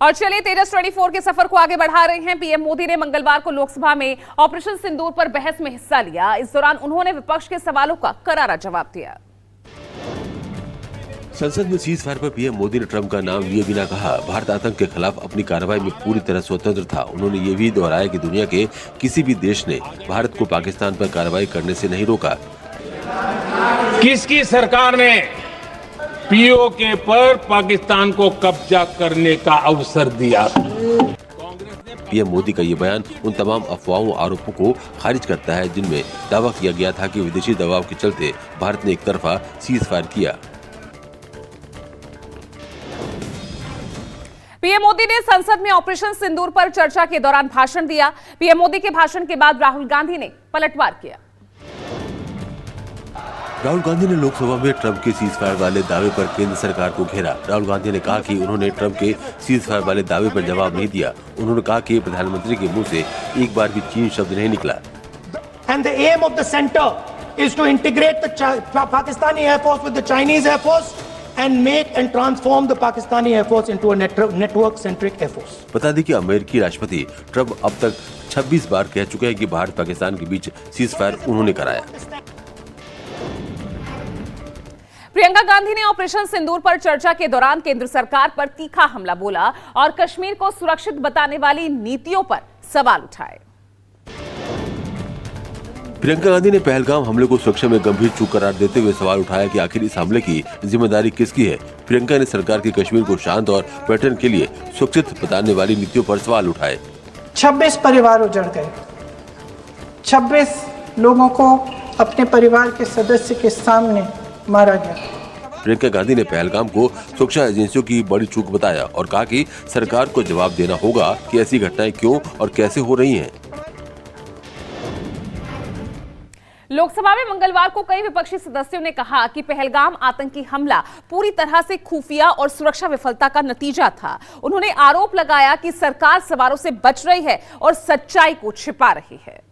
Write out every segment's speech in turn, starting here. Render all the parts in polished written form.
और चलिए तेजस 24 के सफर को आगे बढ़ा रहे हैं। पीएम मोदी ने मंगलवार को लोकसभा में ऑपरेशन सिंदूर पर बहस में हिस्सा लिया। इस दौरान उन्होंने विपक्ष के सवालों का करारा जवाब दिया। संसद में सीज फायर पर पीएम मोदी ने ट्रंप का नाम लिए बिना कहा, भारत आतंक के खिलाफ अपनी कार्रवाई में पूरी तरह स्वतंत्र था। उन्होंने ये भी दोहराया कि दुनिया के किसी भी देश ने भारत को पाकिस्तान पर कार्रवाई करने से नहीं रोका। किसकी सरकार ने पीओके पर पाकिस्तान को कब्जा करने का अवसर दिया? पीएम मोदी का ये बयान उन तमाम अफवाहों आरोपों को खारिज करता है जिनमें दावा किया गया था कि विदेशी दबाव के चलते भारत ने एक तरफा सीज फायर किया। पीएम मोदी ने संसद में ऑपरेशन सिंदूर पर चर्चा के दौरान भाषण दिया। पीएम मोदी के भाषण के बाद राहुल गांधी ने पलटवार किया। राहुल गांधी ने लोकसभा में ट्रंप के सीज फायर वाले दावे पर केंद्र सरकार को घेरा। राहुल गांधी ने कहा कि उन्होंने ट्रंप के सीज फायर वाले दावे पर जवाब नहीं दिया। उन्होंने कहा कि प्रधानमंत्री के मुंह से एक बार भी चीन शब्द नहीं निकला। And the aim of the center is to integrate the Pakistani Air Force with the Chinese Air Force and make and transform the Pakistani Air Force into a network-centric Air Force. बता दें कि अमेरिकी राष्ट्रपति Trump अब तक 26 बार कह चुके हैं कि भारत पाकिस्तान के बीच सीज फायर उन्होंने कराया। प्रियंका गांधी ने ऑपरेशन सिंदूर पर चर्चा के दौरान केंद्र सरकार पर तीखा हमला बोला और कश्मीर को सुरक्षित बताने वाली नीतियों पर सवाल उठाए। प्रियंका गांधी ने पहलगाम हमले को सुरक्षा में गंभीर चूक करार देते हुए सवाल उठाया कि आखिर इस हमले की जिम्मेदारी किसकी है। प्रियंका ने सरकार की कश्मीर को शांत और पर्यटन के लिए सुरक्षित बताने वाली नीतियों पर सवाल उठाए। 26 परिवार उजड़ गए। 26 लोगों को अपने परिवार के सदस्य के सामने मारा गया। प्रियंका गांधी ने पहलगाम को सुरक्षा एजेंसियों की बड़ी चूक बताया और कहा कि सरकार को जवाब देना होगा कि ऐसी घटनाएं क्यों और कैसे हो रही हैं। लोकसभा में मंगलवार को कई विपक्षी सदस्यों ने कहा कि पहलगाम आतंकी हमला पूरी तरह से खुफिया और सुरक्षा विफलता का नतीजा था। उन्होंने आरोप लगाया कि सरकार सवालों से बच रही है और सच्चाई को छिपा रही है।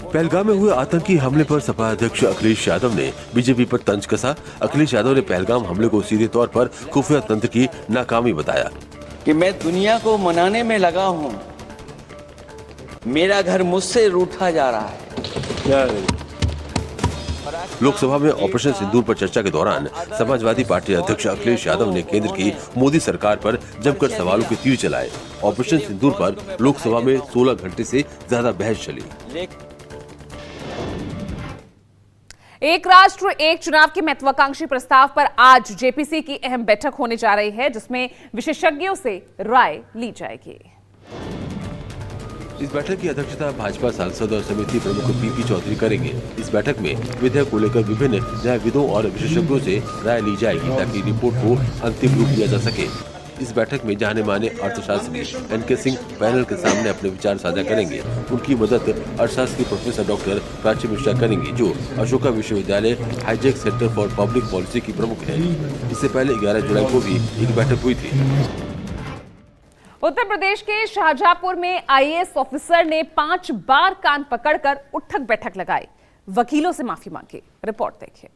पहलगाम में हुए आतंकी हमले पर सपा अध्यक्ष अखिलेश यादव ने बीजेपी पर तंज कसा। अखिलेश यादव ने पहलगाम हमले को सीधे तौर पर खुफिया तंत्र की नाकामी बताया कि मैं दुनिया को मनाने में लगा हूं, मेरा घर मुझसे रूठा जा रहा है। लोकसभा में ऑपरेशन सिंदूर पर चर्चा के दौरान समाजवादी पार्टी अध्यक्ष अखिलेश यादव ने केंद्र की मोदी सरकार पर जमकर सवालों के तीर चलाए। ऑपरेशन सिंदूर पर लोकसभा में 16 घंटे से ज्यादा बहस चली। एक राष्ट्र एक चुनाव के महत्वाकांक्षी प्रस्ताव पर आज जेपीसी की अहम बैठक होने जा रही है, जिसमें विशेषज्ञों से राय ली जाएगी। इस बैठक की अध्यक्षता भाजपा सांसद और समिति प्रमुख पीपी चौधरी करेंगे। इस बैठक में विधेयक को लेकर विभिन्न न्यायविदों और विशेषज्ञों से राय ली जाएगी ताकि रिपोर्ट को अंतिम रूप दिया जा सके। इस बैठक में जाने माने अर्थशास्त्री एनके सिंह पैनल के सामने अपने विचार साझा करेंगे। उनकी मदद अर्थशास्त्र की प्रोफेसर डॉक्टर प्राची मिश्रा करेंगी, जो अशोका विश्वविद्यालय hijack centre for public policy की प्रमुख है। इससे पहले 11 जुलाई को भी एक बैठक हुई थी। उत्तर प्रदेश के शाहजहांपुर में आईएएस ऑफिसर ने 5 बार कान पकड़कर उठक बैठक लगाई, वकीलों से माफी मांगी। रिपोर्ट देखिए।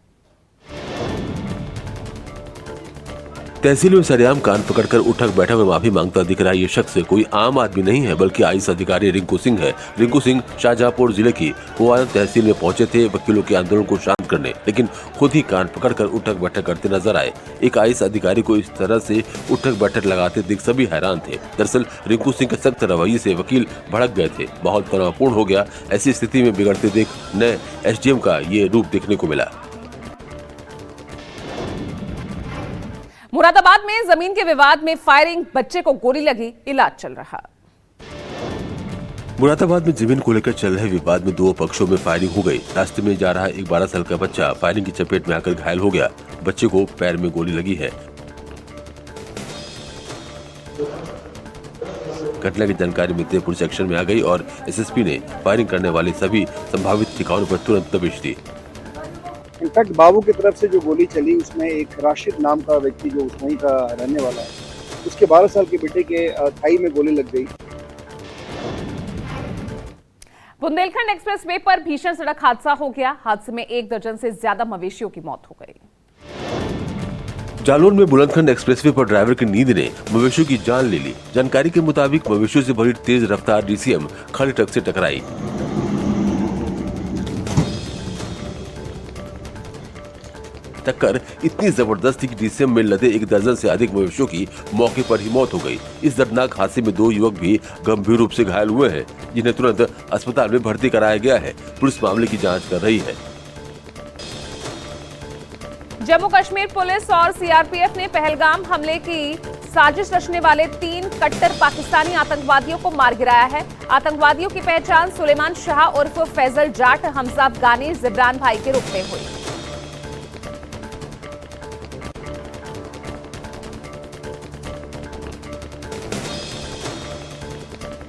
तहसील में सरेआम कान पकड़कर उठक बैठक में माफी मांगता दिख रहा ये शख्स कोई आम आदमी नहीं है, बल्कि आईएएस अधिकारी रिंकू सिंह है। रिंकू सिंह शाहजहांपुर जिले की कुआना तहसील में पहुंचे थे वकीलों के आंदोलन को शांत करने, लेकिन खुद ही कान पकड़कर उठक बैठक करते नजर आए। एक आईएएस अधिकारी को इस तरह से उठक बैठक लगाते देख सभी हैरान थे। दरअसल रिंकू सिंह के सख्त रवैये से वकील भड़क गए थे। माहौल तनावपूर्ण हो गया। ऐसी स्थिति में बिगड़ते देख नए एसडीएम का ये रूप देखने को मिला। मुरादाबाद में जमीन के विवाद में फायरिंग, बच्चे को गोली लगी, इलाज चल रहा। मुरादाबाद में जमीन को लेकर चल रहे विवाद में 2 पक्षों में फायरिंग हो गई। रास्ते में जा रहा एक 12 साल का बच्चा फायरिंग की चपेट में आकर घायल हो गया। बच्चे को पैर में गोली लगी है। घटना की जानकारी मिलते पुलिस एक्शन में आ गई और एसएसपी ने फायरिंग करने वाले सभी संभावित ठिकानों पर तुरंत दबिश दी। इनफैक्ट बाबू की तरफ से जो गोली चली उसमें एक राशिद नाम का व्यक्ति जो वहीं का रहने वाला है, उसके 12 साल के बेटे के थाई में गोली लग गई। बुंदेलखंड एक्सप्रेस वे पर भीषण सड़क हादसा हो गया। हादसे में 1 दर्जन से ज्यादा मवेशियों की मौत हो गई। जालौन में बुलंदखंड एक्सप्रेसवे पर ड्राइवर की नींद ने मवेशियों की जान ले ली। जानकारी के मुताबिक मवेशियों से भरी तेज रफ्तार डीसीएम खड़ी ट्रक से टकराई। टक्कर इतनी जबरदस्त थी कि डीसीएम में लदे 1 दर्जन से अधिक मवेशियों की मौके पर ही मौत हो गई। इस दर्दनाक हादसे में 2 युवक भी गंभीर रूप से घायल हुए हैं, जिन्हें तुरंत अस्पताल में भर्ती कराया गया है। पुलिस मामले की जांच कर रही है। जम्मू कश्मीर पुलिस और सीआरपीएफ ने पहलगाम हमले की साजिश रचने वाले 3 कट्टर पाकिस्तानी आतंकवादियों को मार गिराया है। आतंकवादियों की पहचान सुलेमान शाह उर्फ फैजल जाट, हमजा अफगानी, जिब्रान भाई के रूप में हुई।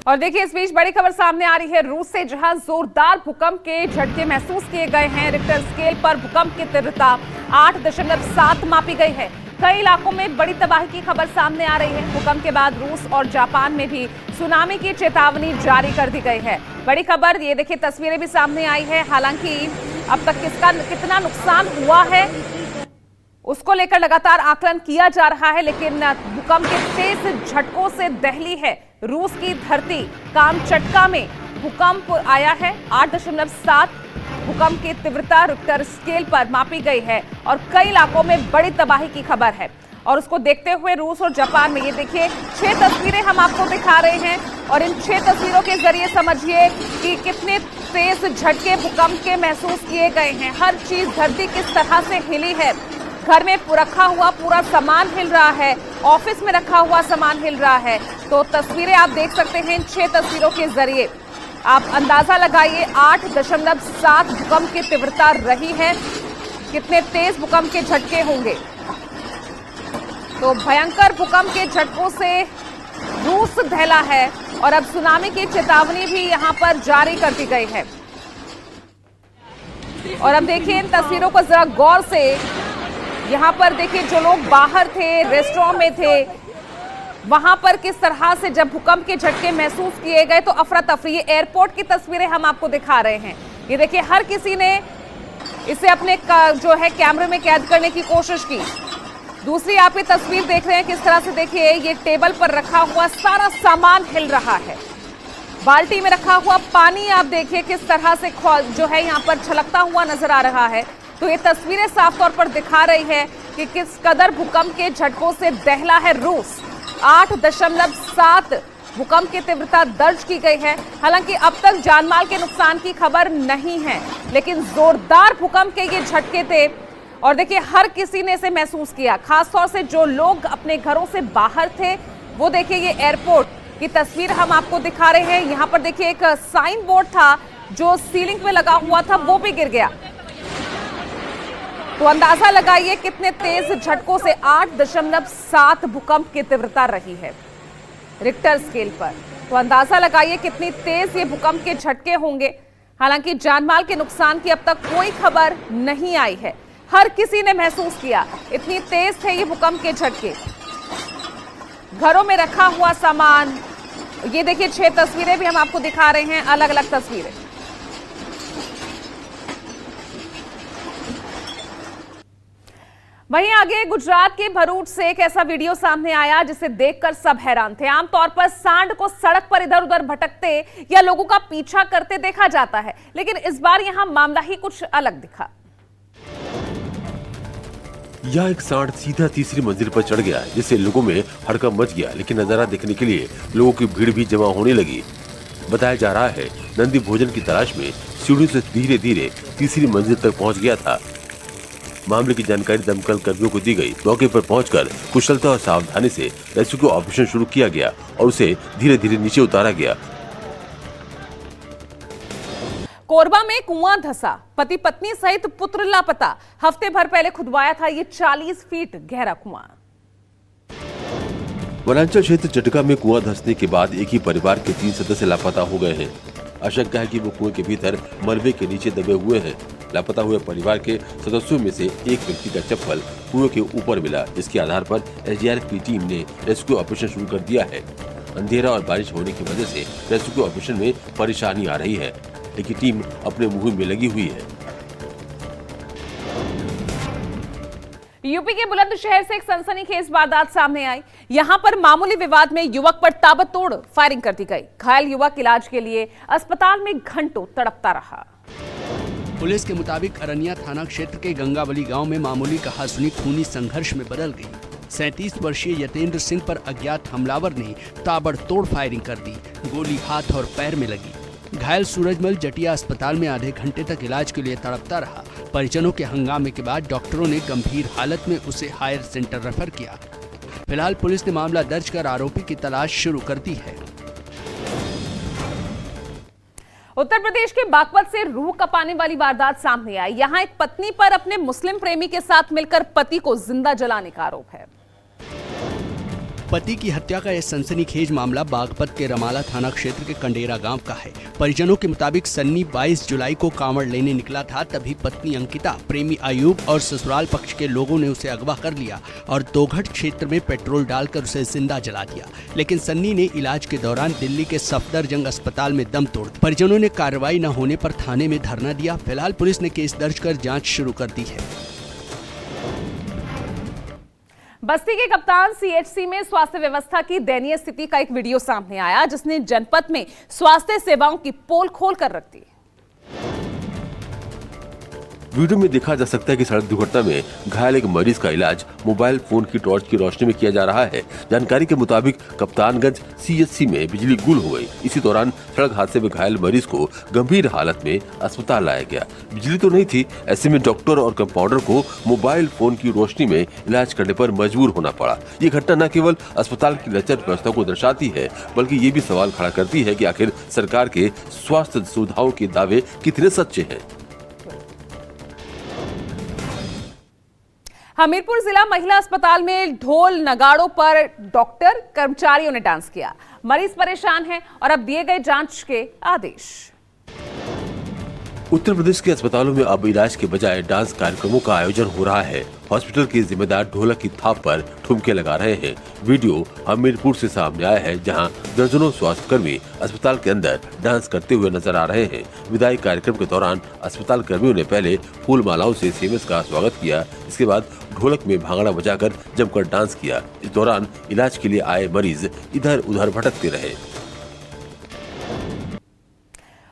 और देखिए, इस बीच बड़ी खबर सामने आ रही है रूस से, जहां जोरदार भूकंप के झटके महसूस किए गए हैं। रिक्टर स्केल पर भूकंप की तीव्रता 8.7 मापी गई है। कई इलाकों में बड़ी तबाही की खबर सामने आ रही है। भूकंप के बाद रूस और जापान में भी सुनामी की चेतावनी जारी कर दी गई है। बड़ी खबर ये देखिए, तस्वीरें भी सामने आई है। हालांकि अब तक कितना नुकसान हुआ है उसको लेकर लगातार आकलन किया जा रहा है, लेकिन भूकंप के तेज झटकों से दहली है रूस की धरती। कामचटका में भूकंप आया है। 8.7 भूकंप की तीव्रता रिक्टर स्केल पर मापी गई है और कई इलाकों में बड़ी तबाही की खबर है। और उसको देखते हुए रूस और जापान में, ये देखिए 6 तस्वीरें हम आपको दिखा रहे हैं और इन 6 तस्वीरों के जरिए समझिए कि कितने तेज झटके भूकंप के महसूस किए गए हैं। हर चीज, धरती किस तरह से हिली है। घर में रखा हुआ पूरा सामान हिल रहा है, ऑफिस में रखा हुआ सामान हिल रहा है। तो तस्वीरें आप देख सकते हैं इन 6 तस्वीरों के जरिए। आप अंदाजा लगाइए 8.7 भूकंप की तीव्रता रही है। कितने तेज भूकंप के झटके होंगे। तो भयंकर भूकंप के झटकों से रूस दहला है और अब सुनामी की चेतावनी भी यहां पर जारी कर दी गई है। और अब देखिए इन तस्वीरों को जरा गौर से। यहाँ पर देखिए, जो लोग बाहर थे, रेस्टोरेंट में थे, वहां पर किस तरह से जब भूकंप के झटके महसूस किए गए तो अफरा तफरी। एयरपोर्ट की तस्वीरें हम आपको दिखा रहे हैं। ये देखिए, हर किसी ने इसे अपने जो है कैमरे में कैद करने की कोशिश की। दूसरी आप ये तस्वीर देख रहे हैं किस तरह से, देखिए ये टेबल पर रखा हुआ सारा सामान हिल रहा है। बाल्टी में रखा हुआ पानी आप देखिए किस तरह से जो है यहाँ पर छलकता हुआ नजर आ रहा है। तो ये तस्वीरें साफ तौर पर दिखा रही है कि किस कदर भूकंप के झटकों से दहला है रूस। 8.7 भूकंप की तीव्रता दर्ज की गई है। हालांकि अब तक जानमाल के नुकसान की खबर नहीं है, लेकिन जोरदार भूकंप के ये झटके थे और देखिए हर किसी ने इसे महसूस किया। खासतौर से जो लोग अपने घरों से बाहर थे, वो देखिए ये एयरपोर्ट की तस्वीर हम आपको दिखा रहे हैं। यहाँ पर देखिए एक साइन बोर्ड था जो सीलिंग पे लगा हुआ था, वो भी गिर गया। तो अंदाजा लगाइए कितने तेज झटकों से 8.7 भूकंप की तीव्रता रही है रिक्टर स्केल पर। तो अंदाजा लगाइए कितनी तेज ये भूकंप के झटके होंगे। हालांकि जानमाल के नुकसान की अब तक कोई खबर नहीं आई है। हर किसी ने महसूस किया, इतनी तेज थे ये भूकंप के झटके। घरों में रखा हुआ सामान, ये देखिए 6 तस्वीरें भी हम आपको दिखा रहे हैं, अलग अलग तस्वीरें। वहीं आगे गुजरात के भरूच से एक ऐसा वीडियो सामने आया जिसे देखकर सब हैरान थे। आमतौर पर सांड को सड़क पर इधर उधर भटकते या लोगों का पीछा करते देखा जाता है, लेकिन इस बार यहां मामला ही कुछ अलग दिखा। यह एक सांड सीधा तीसरी मंजिल पर चढ़ गया, जिससे लोगों में हड़कंप मच गया। लेकिन नजारा देखने के लिए लोगों की भीड़ भी जमा होने लगी। बताया जा रहा है नंदी भोजन की तलाश में सीढ़ियों से धीरे धीरे तीसरी मंजिल तक पहुंच गया था। मामले की जानकारी दमकल कर्मियों को दी गई। मौके पर पहुंचकर कुशलता और सावधानी से रेस्क्यू ऑपरेशन शुरू किया गया और उसे धीरे धीरे नीचे उतारा गया। कोरबा में कुआं धंसा, पति पत्नी सहित पुत्र लापता। हफ्ते भर पहले खुदवाया था ये 40 फीट गहरा कुआं। वनांचल क्षेत्र चटका में कुआं धंसने के बाद एक ही परिवार के 3 सदस्य लापता हो गए हैं। आशंका है कि वो कुएं के भीतर मलबे के नीचे दबे हुए हैं। लापता हुए परिवार के सदस्यों में से एक व्यक्ति का चप्पल कुएं के ऊपर मिला, जिसके आधार पर एसडीआरएफ की टीम ने रेस्क्यू ऑपरेशन शुरू कर दिया है। अंधेरा और बारिश होने की वजह से रेस्क्यू ऑपरेशन में परेशानी आ रही है, लेकिन टीम अपने मुहिम में लगी हुई है। यूपी के बुलंदशहर से एक सनसनीखेज वारदात सामने आई। यहां पर मामूली विवाद में युवक पर ताबड़तोड़ फायरिंग कर दी गई। घायल युवक इलाज के लिए अस्पताल में घंटों तड़पता रहा। पुलिस के मुताबिक अरनिया थाना क्षेत्र के गंगावली गांव में मामूली कहासुनी खूनी संघर्ष में बदल गई। 37 वर्षीय यतेंद्र सिंह पर अज्ञात हमलावर ने ताबड़तोड़ फायरिंग कर दी। गोली हाथ और पैर में लगी। घायल सूरजमल जटिया अस्पताल में आधे घंटे तक इलाज के लिए तड़पता रहा। परिजनों के हंगामे के बाद डॉक्टरों ने गंभीर हालत में उसे हायर सेंटर रेफर किया। फिलहाल पुलिस ने मामला दर्ज कर आरोपी की तलाश शुरू कर दी है। उत्तर प्रदेश के बागपत से रूह कपाने वाली वारदात सामने आई। यहां एक पत्नी पर अपने मुस्लिम प्रेमी के साथ मिलकर पति को जिंदा जलाने का आरोप है। पति की हत्या का यह सनसनीखेज मामला बागपत के रमाला थाना क्षेत्र के कंडेरा गांव का है। परिजनों के मुताबिक सन्नी 22 जुलाई को कांवड़ लेने निकला था। तभी पत्नी अंकिता, प्रेमी आयूब और ससुराल पक्ष के लोगों ने उसे अगवा कर लिया और दोघट क्षेत्र में पेट्रोल डालकर उसे जिंदा जला दिया। लेकिन सन्नी ने इलाज के दौरान दिल्ली के सफदरजंग अस्पताल में दम तोड़ दिया। परिजनों ने कार्रवाई न होने पर थाने में धरना दिया। फिलहाल पुलिस ने केस दर्ज कर जाँच शुरू कर दी है। बस्ती के कप्तान सीएचसी में स्वास्थ्य व्यवस्था की दयनीय स्थिति का एक वीडियो सामने आया, जिसने जनपद में स्वास्थ्य सेवाओं की पोल खोल कर रख दी। वीडियो में देखा जा सकता है कि सड़क दुर्घटना में घायल एक मरीज का इलाज मोबाइल फोन की टॉर्च की रोशनी में किया जा रहा है। जानकारी के मुताबिक कप्तानगंज सीएचसी में बिजली गुल हो गई। इसी दौरान सड़क हादसे में घायल मरीज को गंभीर हालत में अस्पताल लाया गया। बिजली तो नहीं थी, ऐसे में डॉक्टर और कंपाउंडर को मोबाइल फोन की रोशनी में इलाज करने पर मजबूर होना पड़ा। ये घटना न केवल अस्पताल की लचर व्यवस्था को दर्शाती है, बल्कि ये भी सवाल खड़ा करती है कि आखिर सरकार के स्वास्थ्य सुविधाओं के दावे कितने सच्चे हैं। हमीरपुर जिला महिला अस्पताल में ढोल नगाड़ों पर डॉक्टर कर्मचारियों ने डांस किया। मरीज परेशान हैं और अब दिए गए जांच के आदेश। उत्तर प्रदेश के अस्पतालों में अब इलाज के बजाय डांस कार्यक्रमों का आयोजन हो रहा है। हॉस्पिटल के जिम्मेदार ढोलक की थाप पर ठुमके लगा रहे हैं। वीडियो हमीरपुर से सामने आया है, जहां दर्जनों स्वास्थ्यकर्मी अस्पताल के अंदर डांस करते हुए नजर आ रहे हैं। विदाई कार्यक्रम के दौरान अस्पताल कर्मियों ने पहले फूल मालाओं से सीएमएस का स्वागत किया। इसके बाद ढोलक में भांगड़ा बजाकर जमकर डांस किया। इस दौरान इलाज के लिए आए मरीज इधर उधर भटकते रहे।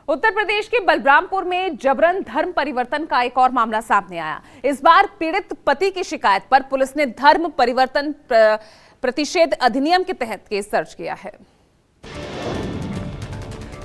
उत्तर प्रदेश के बलरामपुर में जबरन धर्म परिवर्तन का एक और मामला सामने आया। इस बार पीड़ित पति की शिकायत पर पुलिस ने धर्म परिवर्तन प्रतिषेध अधिनियम के तहत केस दर्ज किया है।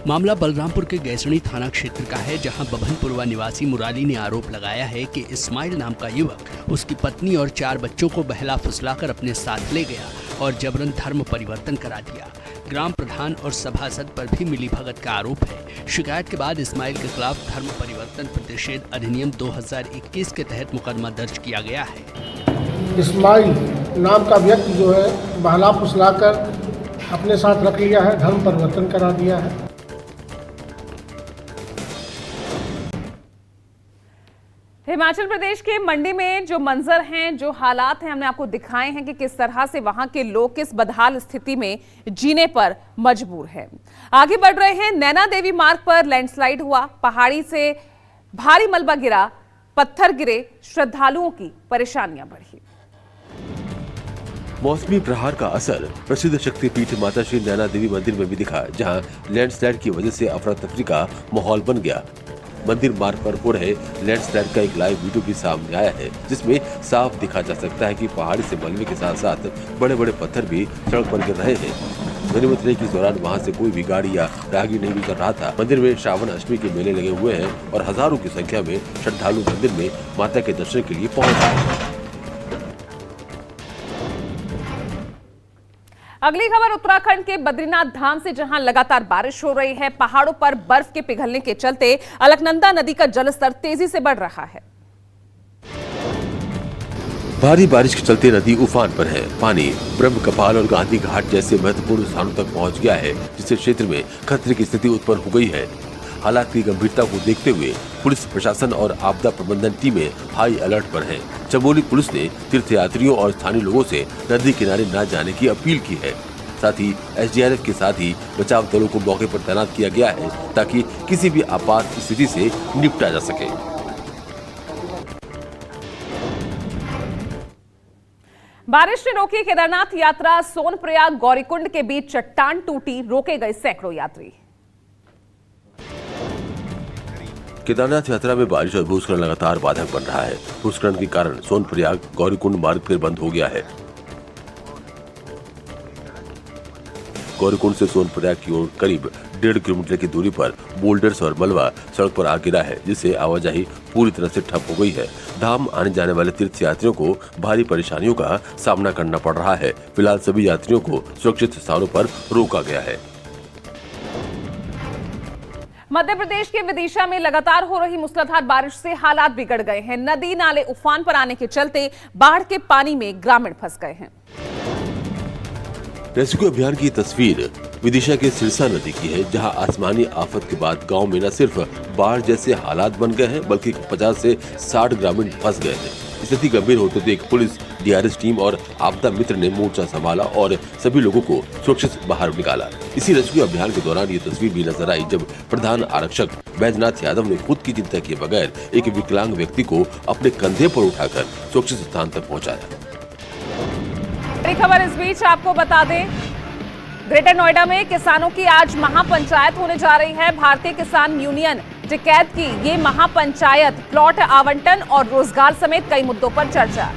मामला बलरामपुर के गैसणी थाना क्षेत्र का है, जहां बभनपुरवा निवासी मुरारी ने आरोप लगाया है कि इस्माइल नाम का युवक उसकी पत्नी और 4 बच्चों को बहला फुसलाकर अपने साथ ले गया और जबरन धर्म परिवर्तन करा दिया। ग्राम प्रधान और सभासद पर भी मिलीभगत का आरोप है। शिकायत के बाद इस्माइल के खिलाफ धर्म परिवर्तन प्रतिषेध अधिनियम 2021 के तहत मुकदमा दर्ज किया गया है। इस्माइल नाम का व्यक्ति जो है बहला फुसलाकर अपने साथ रख लिया है, धर्म परिवर्तन करा दिया है। हिमाचल प्रदेश के मंडी में जो मंजर हैं, जो हालात हैं, हमने आपको दिखाए हैं कि किस तरह से वहां के लोग किस बदहाल स्थिति में जीने पर मजबूर हैं। आगे बढ़ रहे हैं। नैना देवी मार्ग पर लैंडस्लाइड हुआ, पहाड़ी से भारी मलबा गिरा, पत्थर गिरे, श्रद्धालुओं की परेशानियां बढ़ी। मौसमी प्रहार का असर प्रसिद्ध शक्तिपीठ माता श्री नैना देवी मंदिर में भी दिखा, जहां लैंडस्लाइड की वजह से अफरा तफरी का माहौल बन गया। मंदिर मार्ग पर हो रहे लैंडस्लाइड का एक लाइव वीडियो भी सामने आया है, जिसमें साफ दिखा जा सकता है कि पहाड़ी से मलबे के साथ साथ बड़े बड़े पत्थर भी सड़क पर गिर रहे हैं। गनीमत रही के दौरान वहां से कोई भी गाड़ी या राहगीर नहीं गुजर रहा था। मंदिर में श्रावण अष्टमी के मेले लगे हुए हैं और हजारों की संख्या में श्रद्धालु मंदिर में माता के दर्शन के लिए पहुंच रहे हैं। अगली खबर उत्तराखंड के बद्रीनाथ धाम से, जहां लगातार बारिश हो रही है। पहाड़ों पर बर्फ के पिघलने के चलते अलकनंदा नदी का जलस्तर तेजी से बढ़ रहा है। भारी बारिश के चलते नदी उफान पर है। पानी ब्रह्म कपाल और गांधी घाट जैसे महत्वपूर्ण स्थानों तक पहुंच गया है, जिससे क्षेत्र में खतरे की स्थिति उत्पन्न हो गई है। हालात की गंभीरता को देखते हुए पुलिस प्रशासन और आपदा प्रबंधन टीमें हाई अलर्ट पर हैं। चमोली पुलिस ने तीर्थयात्रियों और स्थानीय लोगों से नदी किनारे न जाने की अपील की है। साथ ही एसडीआरएफ के साथ ही बचाव दलों को मौके पर तैनात किया गया है, ताकि किसी भी आपात स्थिति से निपटा जा सके। बारिश ने रोकी केदारनाथ यात्रा। सोनप्रयाग गौरीकुंड के बीच चट्टान टूटी, रोके गए सैकड़ों यात्री। केदारनाथ यात्रा में बारिश और भूस्खलन लगातार बाधक बन रहा है। भूस्खलन के कारण सोनप्रयाग गौरीकुंड मार्ग फिर बंद हो गया है। गौरीकुंड से सोनप्रयाग की ओर करीब 1.5 किलोमीटर की दूरी पर बोल्डर्स और मलबा सड़क पर आ गिरा है, जिससे आवाजाही पूरी तरह से ठप हो गई है। धाम आने जाने वाले तीर्थ यात्रियों को भारी परेशानियों का सामना करना पड़ रहा है। फिलहाल सभी यात्रियों को सुरक्षित स्थानों पर रोका गया है। मध्य प्रदेश के विदिशा में लगातार हो रही मूसलाधार बारिश से हालात बिगड़ गए हैं। नदी नाले उफान पर आने के चलते बाढ़ के पानी में ग्रामीण फंस गए हैं। रेस्क्यू अभियान की तस्वीर विदिशा के सिरसा नदी की है, जहां आसमानी आफत के बाद गांव में न सिर्फ बाढ़ जैसे हालात बन गए हैं, बल्कि 50 से 60 ग्रामीण फंस गए हैं। स्थिति गंभीर होते तो एक पुलिस, डीआरएस टीम और आपदा मित्र ने मोर्चा संभाला और सभी लोगों को सुरक्षित बाहर निकाला। इसी रेस्क्यू अभियान के दौरान ये तस्वीर भी नजर आई, जब प्रधान आरक्षक बैजनाथ यादव ने खुद की चिंता किए बगैर एक विकलांग व्यक्ति को अपने कंधे पर उठाकर सुरक्षित स्थान तक पहुँचाया। बड़ी खबर इस बीच आपको बता दें, ग्रेटर नोएडा में किसानों की आज महापंचायत होने जा रही है। भारतीय किसान यूनियन टिकैत की ये महापंचायत प्लॉट आवंटन और रोजगार समेत कई मुद्दों पर चर्चा